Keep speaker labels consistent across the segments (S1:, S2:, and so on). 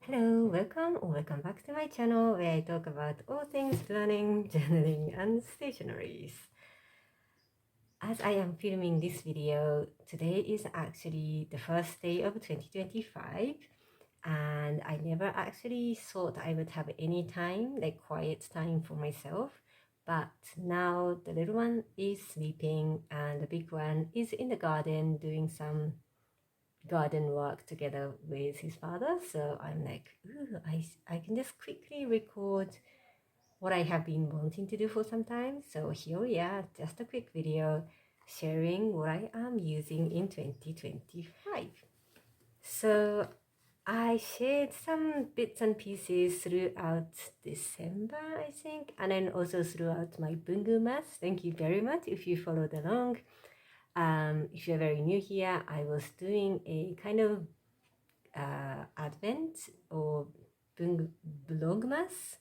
S1: Hello, welcome or welcome back to my channel where I talk about all things planning, journaling and stationaries. As I am filming this video, today is actually the first day of 2025 and I never actually thought I would have any time, like quiet time for myself. But now the little one is sleeping and the big one is in the garden doing some garden work together with his father. So I'm like, ooh, I can just quickly record what I have been wanting to do for some time. So here we are, just a quick video sharing what I am using in 2025. So I shared some bits and pieces throughout December, I think, and then also throughout my Bungu Math. Thank you very much if you followed along. If you're very new here, I was doing a kind of Advent or Vlogmas,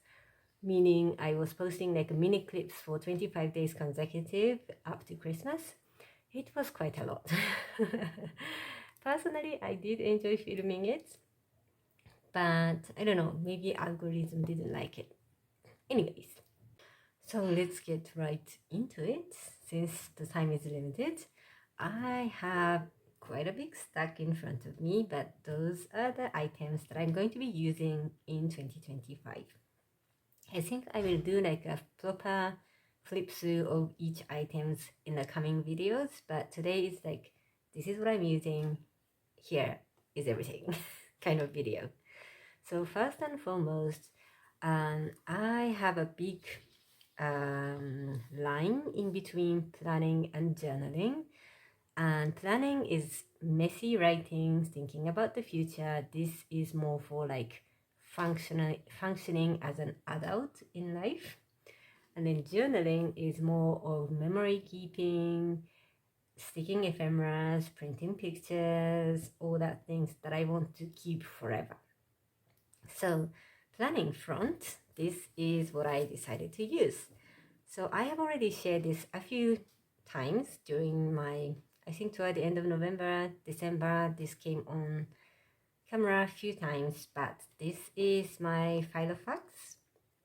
S1: meaning I was posting like mini clips for 25 days consecutive up to Christmas. It was quite a lot. Personally, I did enjoy filming it, but I don't know, maybe algorithm didn't like it. Anyways, so let's get right into it. Since the time is limited, I have quite a big stack in front of me, but those are the items that I'm going to be using in 2025. I think I will do like a proper flip through of each items in the coming videos, but today is like, this is what I'm using, here is everything kind of video. So first and foremost, I have a big line in between planning and journaling. And planning is messy writing, thinking about the future. This is more for like functioning as an adult in life. And then journaling is more of memory keeping, sticking ephemeras, printing pictures, all that things that I want to keep forever. So planning front, this is what I decided to use. So I have already shared this a few times during my, I think toward the end of November, December, this came on camera a few times, but this is my Filofax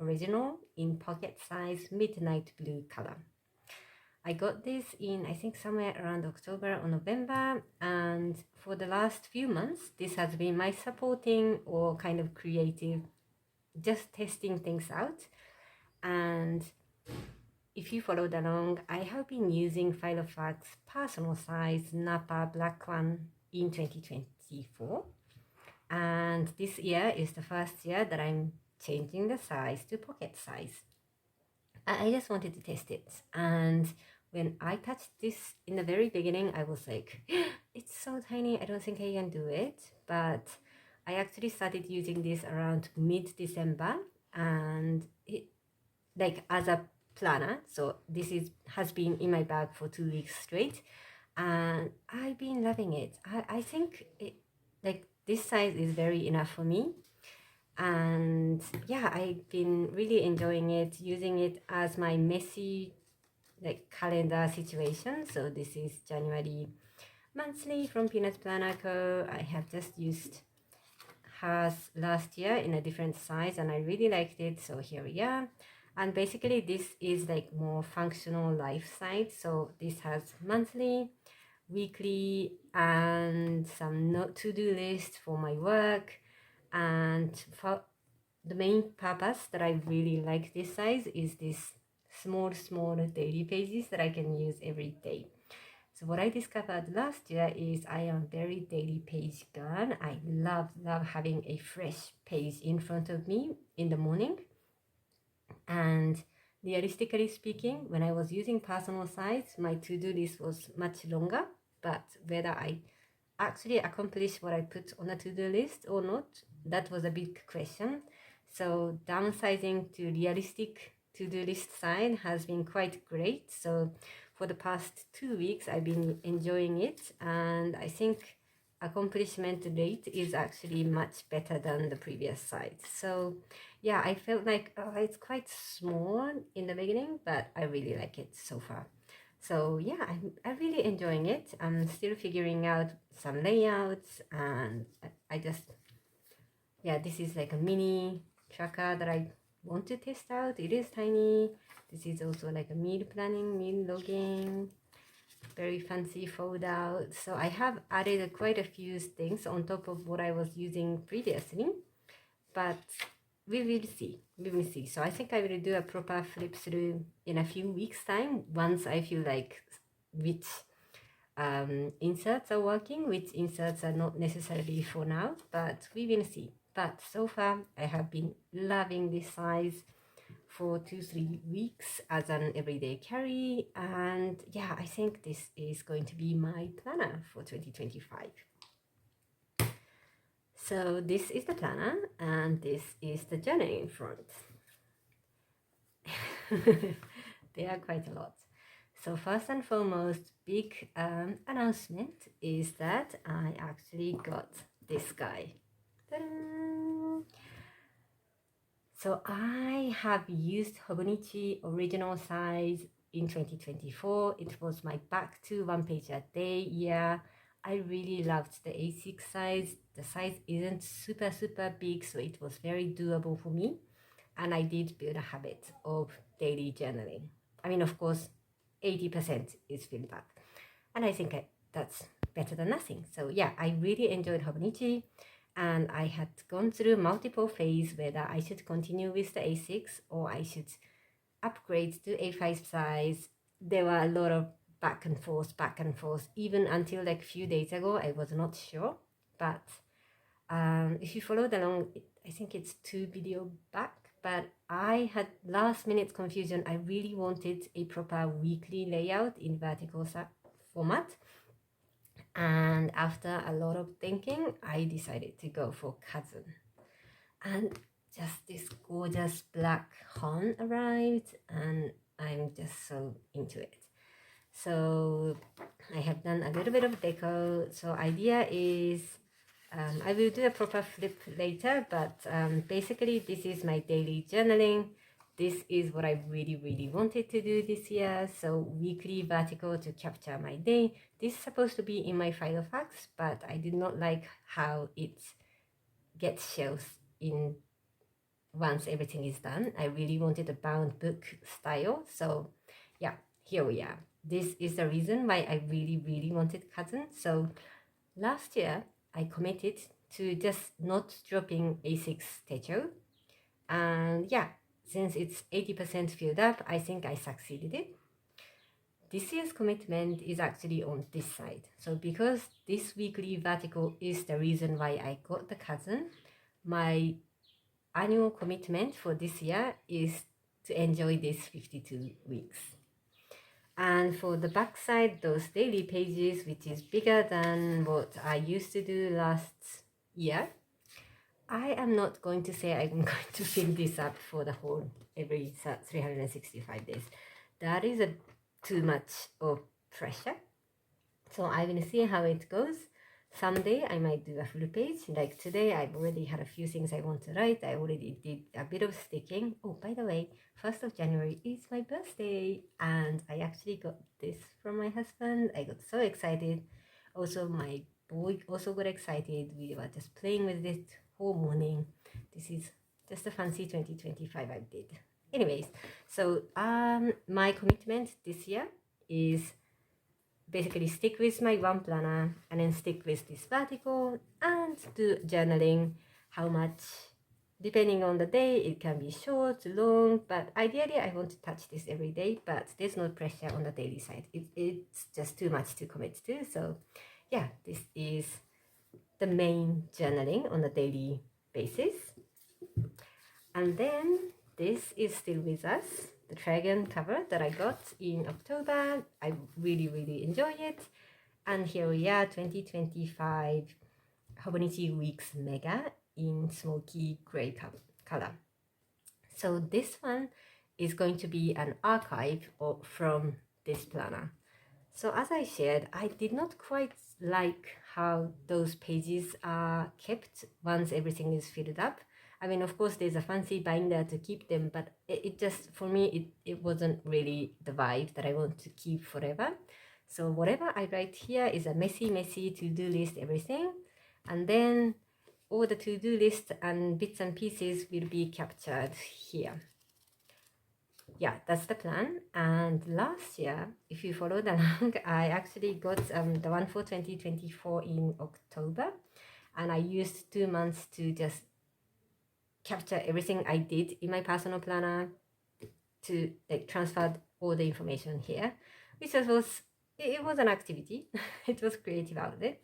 S1: original in pocket size midnight blue color. I got this in, I think somewhere around October or November, and for the last few months, this has been my supporting or kind of creative, just testing things out. And if you followed along, I have been using Filofax personal size Napa black one in 2024. And this year is the first year that I'm changing the size to pocket size. I just wanted to test it. And when I touched this in the very beginning, I was like, it's so tiny, I don't think I can do it. But I actually started using this around mid-December, and it, like as a planner. So this has been in my bag for 2 weeks straight, and I've been loving it. I think it, like this size is very enough for me. And yeah, I've been really enjoying it, using it as my messy like calendar situation. So this is January monthly from Peanuts Planner Co. I have just used hers last year in a different size and I really liked it, so here we are. And basically this is like more functional life side. So this has monthly, weekly, and some to-do list for my work. And for the main purpose that I really like this size is this small daily pages that I can use every day. So what I discovered last year is I am very daily page girl. I love having a fresh page in front of me in the morning. And realistically speaking, when I was using personal size, my to-do list was much longer, but whether I actually accomplished what I put on the to-do list or not, that was a big question. So downsizing to realistic to-do list size has been quite great. So for the past 2 weeks, I've been enjoying it, and I think accomplishment rate is actually much better than the previous size. So yeah, I felt like it's quite small in the beginning, but I really like it so far. So yeah, I'm really enjoying it. I'm still figuring out some layouts, and I just yeah, this is like a mini tracker that I want to test out. It is tiny. This is also like a meal planning, meal logging, very fancy fold out. So I have added quite a few things on top of what I was using previously, but we will see. We will see. So I think I will do a proper flip through in a few weeks time once I feel like which inserts are working, which inserts are not necessarily for now, but we will see. But so far I have been loving this size for 2-3 weeks as an everyday carry, and yeah, I think this is going to be my planner for 2025. So this is the planner and this is the journal in front. There are quite a lot. So first and foremost, big announcement is that I actually got this guy. Ta-da! So I have used Hobonichi original size in 2024. It was my back to one page a day year. I really loved the A6 size. The size isn't super big, so it was very doable for me. And I did build a habit of daily journaling. I mean, of course, 80% is filled up. And I think that's better than nothing. So yeah, I really enjoyed Hobonichi. And I had gone through multiple phases whether I should continue with the A6 or I should upgrade to A5 size. There were a lot of back and forth, even until like a few days ago, I was not sure. But if you followed along, I think it's 2 videos back, but I had last minute confusion. I really wanted a proper weekly layout in vertical format. And after a lot of thinking, I decided to go for Cousin. And just this gorgeous black hon arrived, and I'm just so into it. So I have done a little bit of deco. So idea is I will do a proper flip later, but basically this is my daily journaling. This is what I really wanted to do this year. So weekly vertical to capture my day. This is supposed to be in my Filofax, but I did not like how it gets shelves in once everything is done. I really wanted a bound book style. So yeah, here we are. This is the reason why I really wanted Cousin. So last year I committed to just not dropping A6 techo, and yeah, since it's 80% filled up, I think I succeeded it. This year's commitment is actually on this side. So because this weekly vertical is the reason why I got the Cousin, my annual commitment for this year is to enjoy these 52 weeks. And for the back side, those daily pages, which is bigger than what I used to do last year, I am not going to say I'm going to fill this up for the whole every 365 days. That is too much of pressure. So I will see how it goes. Someday I might do a full page. Like today, I've already had a few things I want to write. I already did a bit of sticking. Oh, by the way, 1st of January is my birthday, and I actually got this from my husband. I got so excited. Also, my boy also got excited. We were just playing with it whole morning. This is just a fancy 2025 I did. Anyways, so my commitment this year is basically stick with my one planner and then stick with this vertical and do journaling. How much, depending on the day, it can be short, long, but ideally I want to touch this every day, but there's no pressure on the daily side. It's just too much to commit to. So yeah, this is the main journaling on a daily basis. And then this is still with us, the dragon cover that I got in October. I really enjoy it. And here we are, 2025 Hobonichi Weeks Mega in smoky gray color. So this one is going to be an archive from this planner. So as I shared, I did not quite like how those pages are kept once everything is filled up. I mean, of course, there's a fancy binder to keep them, but it just, for me, it wasn't really the vibe that I want to keep forever. So whatever I write here is a messy to-do list, everything. And then all the to-do list and bits and pieces will be captured here. Yeah, that's the plan. And last year, if you followed along, I actually got the one for 2024 in October, and I used 2 months to just capture everything I did in my personal planner to like transfer all the information here, which was it was an activity. It was creative outlet.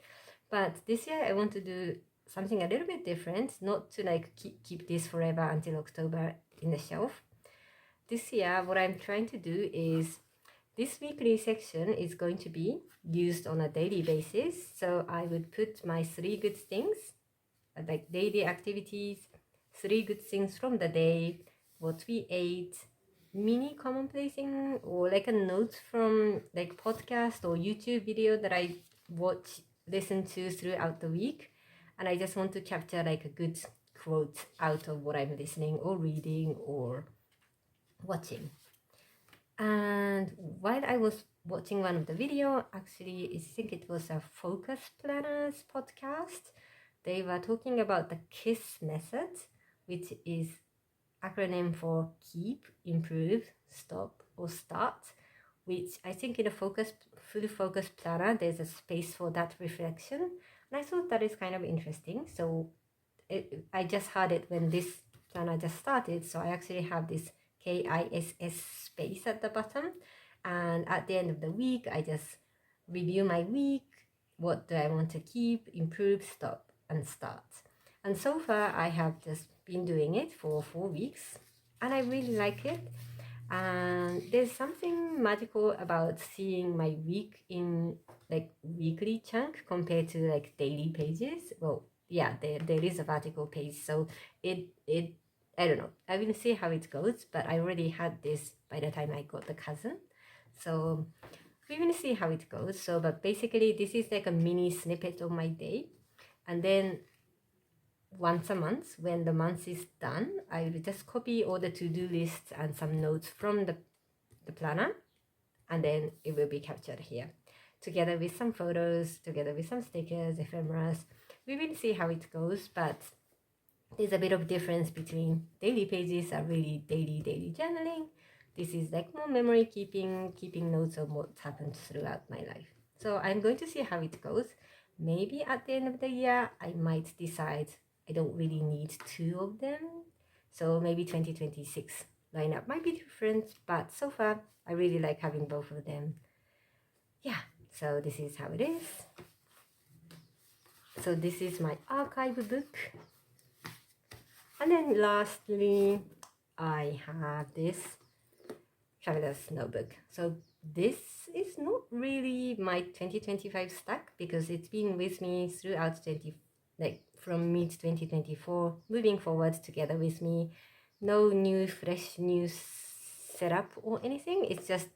S1: But this year I want to do something a little bit different, not to like keep this forever until October in the shelf. This year, what I'm trying to do is this weekly section is going to be used on a daily basis. So I would put my 3 good things, like daily activities, 3 good things from the day, what we ate, mini commonplacing, or like a note from like podcast or YouTube video that I watch, listen to throughout the week. And I just want to capture like a good quote out of what I'm listening or reading or watching. And while I was watching one of the video, actually I think it was a Focus Planners podcast, they were talking about the KISS method, which is acronym for keep, improve, stop, or start, which I think in a full focus planner there's a space for that reflection, and I thought that is kind of interesting. So I just heard it when this planner just started, so I actually have this KISS space at the bottom, and at the end of the week I just review my week. What do I want to keep, improve, stop, and start? And so far I have just been doing it for 4 weeks, and I really like it. And there's something magical about seeing my week in like weekly chunk compared to like daily pages. Well, yeah, there is a vertical page, so it I don't know, I will see how it goes, but I already had this by the time I got the cousin, so we will see how it goes. So but basically this is like a mini snippet of my day, and then once a month, when the month is done, I will just copy all the to-do lists and some notes from the planner, and then it will be captured here together with some photos, together with some stickers, ephemeras. We will see how it goes, but there's a bit of difference between daily pages are really daily journaling. This is like more memory keeping notes of what's happened throughout my life. So I'm going to see how it goes. Maybe at the end of the year I might decide I don't really need 2 of them, so maybe 2026 lineup might be different, but so far I really like having both of them. Yeah, so this is how it is. So this is my archive book. And then lastly, I have this traveler's notebook. So this is not really my 2025 stack because it's been with me throughout from mid 2024 moving forward together with me. No new fresh new setup or anything. It's just,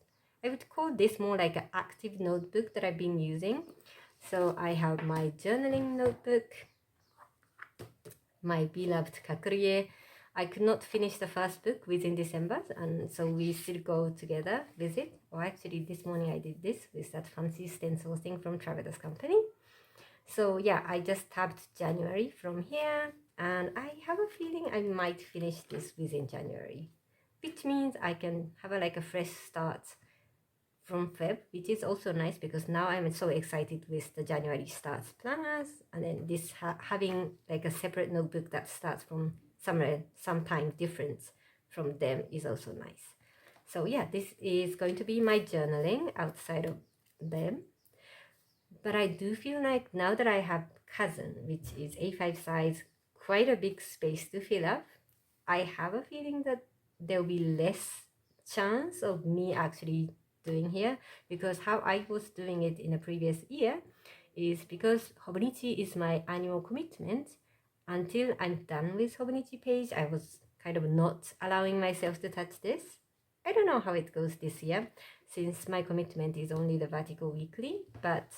S1: I would call this more like an active notebook that I've been using. So I have my journaling notebook, my beloved Kakurie. I could not finish the first book within December, and so we still go together with it. Or actually this morning I did this with that fancy stencil thing from Traveler's Company. So yeah, I just tabbed January from here, and I have a feeling I might finish this within January, which means I can have like a fresh start from Feb, which is also nice because now I'm so excited with the January starts planners, and then this having like a separate notebook that starts from somewhere, sometime different from them is also nice. So yeah, this is going to be my journaling outside of them. But I do feel like now that I have cousin, which is A5 size, quite a big space to fill up, I have a feeling that there'll be less chance of me actually doing here, because how I was doing it in a previous year is because Hobonichi is my annual commitment. Until I'm done with Hobonichi page, I was kind of not allowing myself to touch this. I don't know how it goes this year since my commitment is only the vertical weekly, but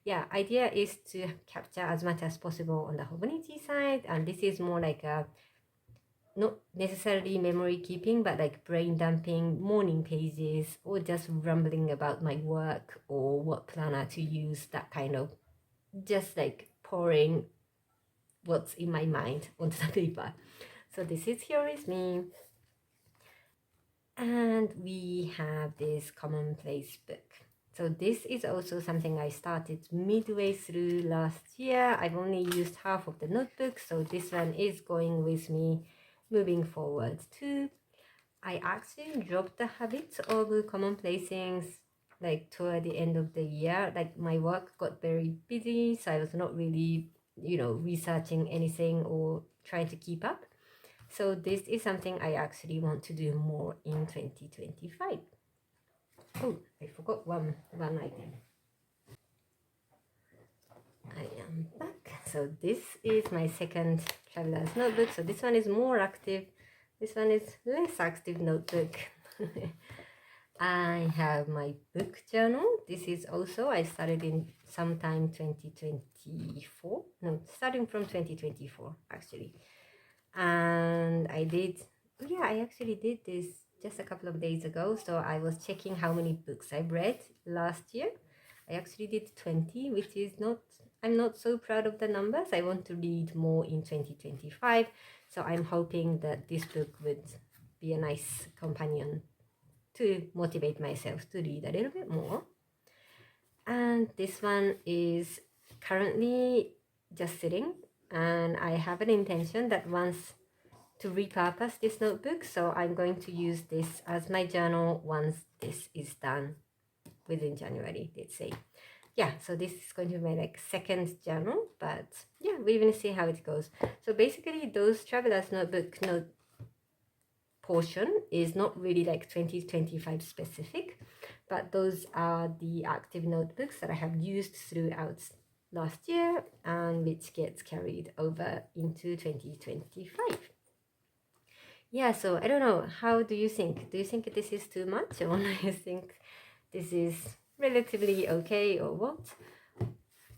S1: yeah, idea is to capture as much as possible on the Hobonichi side, and this is more like a not necessarily memory keeping, but like brain dumping, morning pages, or just rambling about my work or what planner to use, that kind of just like pouring what's in my mind onto the paper. So this is Here Is Me. And we have this commonplace book. So this is also something I started midway through last year. I've only used half of the notebook, so this one is going with me moving forward too. I actually dropped the habit of commonplacing like toward the end of the year. Like my work got very busy, so I was not really, researching anything or trying to keep up. So this is something I actually want to do more in 2025. Oh, I forgot one item. I am back. So this is my second traveler's notebook. So this one is more active. This one is less active notebook. I have my book journal. This is also, I started in sometime 2024. No, starting from 2024 actually. And I actually did this just a couple of days ago. So I was checking how many books I've read last year. I actually did 20, which is I'm not so proud of the numbers. I want to read more in 2025. So I'm hoping that this book would be a nice companion to motivate myself to read a little bit more. And this one is currently just sitting, and I have an intention that once to repurpose this notebook, so I'm going to use this as my journal once this is done within January, let's say. Yeah, so this is going to be my like second journal, but yeah, we're gonna see how it goes. So basically those traveler's notebook note portion is not really like 2025 specific, but those are the active notebooks that I have used throughout last year and which gets carried over into 2025. Yeah, so I don't know, how do you think? Do you think this is too much, or do you think this is relatively okay, or what?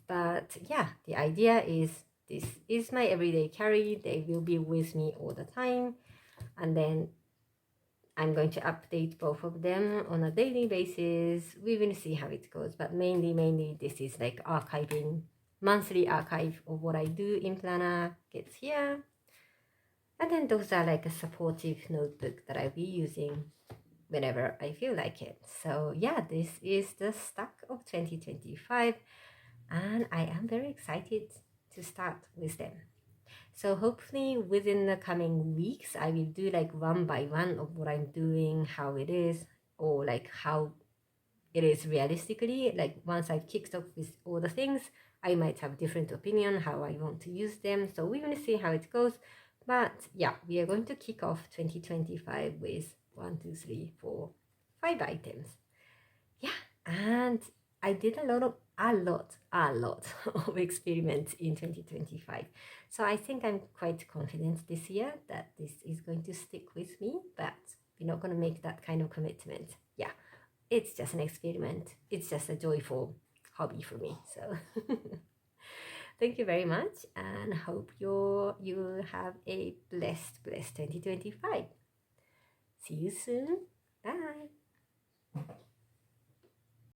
S1: But yeah, the idea is this is my everyday carry. They will be with me all the time, and then I'm going to update both of them on a daily basis. We will see how it goes, but mainly this is like archiving, monthly archive of what I do in Planner gets here. And then those are like a supportive notebook that I'll be using whenever I feel like it. So yeah, this is the stack of 2025, and I am very excited to start with them. So hopefully within the coming weeks, I will do like one by one of what I'm doing, how it is, or like how it is realistically. Like once I've kicked off with all the things, I might have a different opinion how I want to use them. So we're going to see how it goes. But yeah, we are going to kick off 2025 with 1, 2, 3, 4, 5 items. Yeah, and I did a lot of experiments in 2025. So I think I'm quite confident this year that this is going to stick with me, but we're not going to make that kind of commitment. Yeah, it's just an experiment. It's just a joyful hobby for me. So thank you very much, and hope you have a blessed 2025. See you soon. Bye.